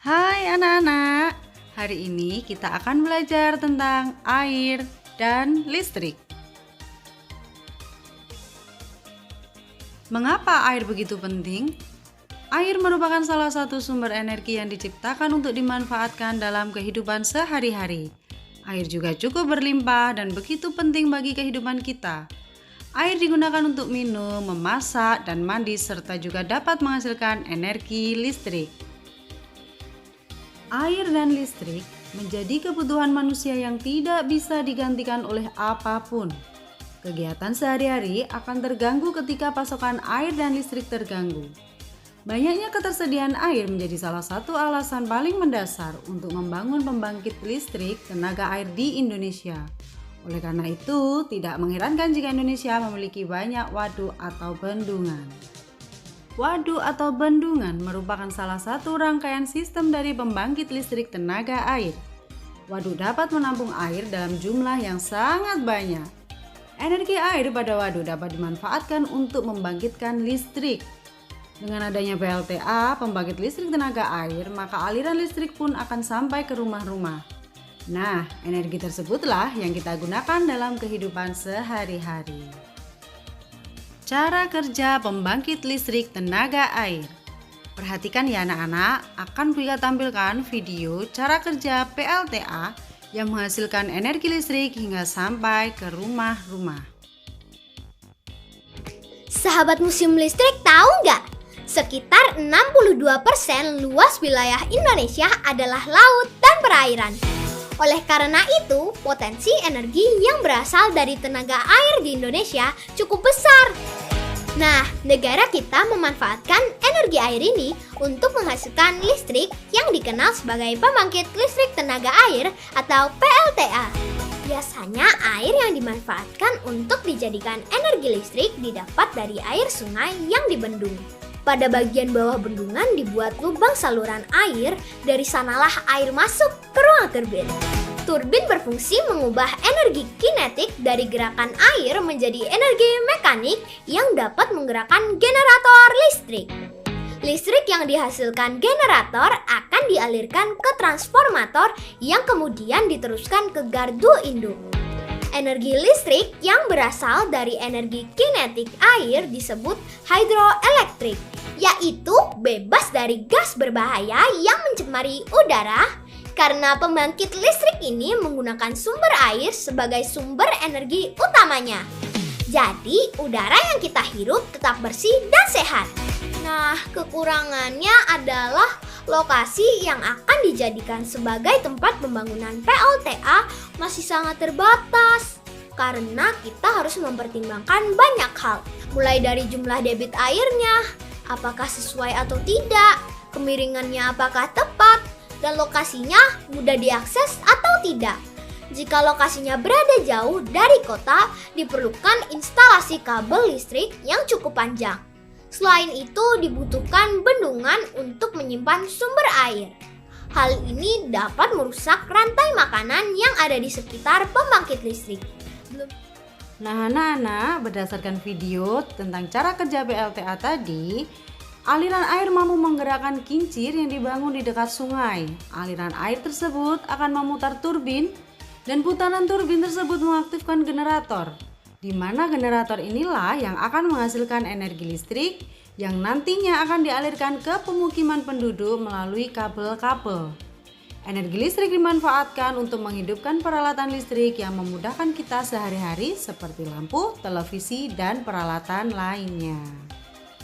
Hai anak-anak, hari ini kita akan belajar tentang air dan listrik. Mengapa air begitu penting? Air merupakan salah satu sumber energi yang diciptakan untuk dimanfaatkan dalam kehidupan sehari-hari. Air juga cukup berlimpah dan begitu penting bagi kehidupan kita. Air digunakan untuk minum, memasak, dan mandi serta juga dapat menghasilkan energi listrik. Air dan listrik menjadi kebutuhan manusia yang tidak bisa digantikan oleh apapun. Kegiatan sehari-hari akan terganggu ketika pasokan air dan listrik terganggu. Banyaknya ketersediaan air menjadi salah satu alasan paling mendasar untuk membangun pembangkit listrik tenaga air di Indonesia. Oleh karena itu, tidak mengherankan jika Indonesia memiliki banyak waduk atau bendungan. Waduk atau bendungan merupakan salah satu rangkaian sistem dari pembangkit listrik tenaga air. Waduk dapat menampung air dalam jumlah yang sangat banyak. Energi air pada waduk dapat dimanfaatkan untuk membangkitkan listrik. Dengan adanya PLTA, pembangkit listrik tenaga air, maka aliran listrik pun akan sampai ke rumah-rumah. Nah, energi tersebutlah yang kita gunakan dalam kehidupan sehari-hari. Cara kerja pembangkit listrik tenaga air. Perhatikan ya anak-anak, akan kita tampilkan video cara kerja PLTA yang menghasilkan energi listrik hingga sampai ke rumah-rumah. Sahabat Museum Listrik tahu nggak? Sekitar 62% luas wilayah Indonesia adalah laut dan perairan. Oleh karena itu, potensi energi yang berasal dari tenaga air di Indonesia cukup besar. Nah, negara kita memanfaatkan energi air ini untuk menghasilkan listrik yang dikenal sebagai pembangkit listrik tenaga air atau PLTA. Biasanya air yang dimanfaatkan untuk dijadikan energi listrik didapat dari air sungai yang dibendung. Pada bagian bawah bendungan dibuat lubang saluran air, dari sanalah air masuk ke ruang turbin. Turbin berfungsi mengubah energi kinetik dari gerakan air menjadi energi mekanik yang dapat menggerakkan generator listrik. Listrik yang dihasilkan generator akan dialirkan ke transformator yang kemudian diteruskan ke gardu induk. Energi listrik yang berasal dari energi kinetik air disebut hidroelektrik, yaitu bebas dari gas berbahaya yang mencemari udara karena pembangkit listrik ini menggunakan sumber air sebagai sumber energi utamanya. Jadi, udara yang kita hirup tetap bersih dan sehat. Nah, kekurangannya adalah lokasi yang akan dijadikan sebagai tempat pembangunan PLTA masih sangat terbatas karena kita harus mempertimbangkan banyak hal, mulai dari jumlah debit airnya, apakah sesuai atau tidak, kemiringannya apakah tepat, dan lokasinya mudah diakses atau tidak. Jika lokasinya berada jauh dari kota, diperlukan instalasi kabel listrik yang cukup panjang. Selain itu, dibutuhkan bendungan untuk menyimpan sumber air. Hal ini dapat merusak rantai makanan yang ada di sekitar pembangkit listrik. Nah anak-anak, berdasarkan video tentang cara kerja PLTA tadi, aliran air mampu menggerakkan kincir yang dibangun di dekat sungai. Aliran air tersebut akan memutar turbin dan putaran turbin tersebut mengaktifkan generator, di mana generator inilah yang akan menghasilkan energi listrik yang nantinya akan dialirkan ke pemukiman penduduk melalui kabel-kabel. Energi listrik dimanfaatkan untuk menghidupkan peralatan listrik yang memudahkan kita sehari-hari seperti lampu, televisi, dan peralatan lainnya.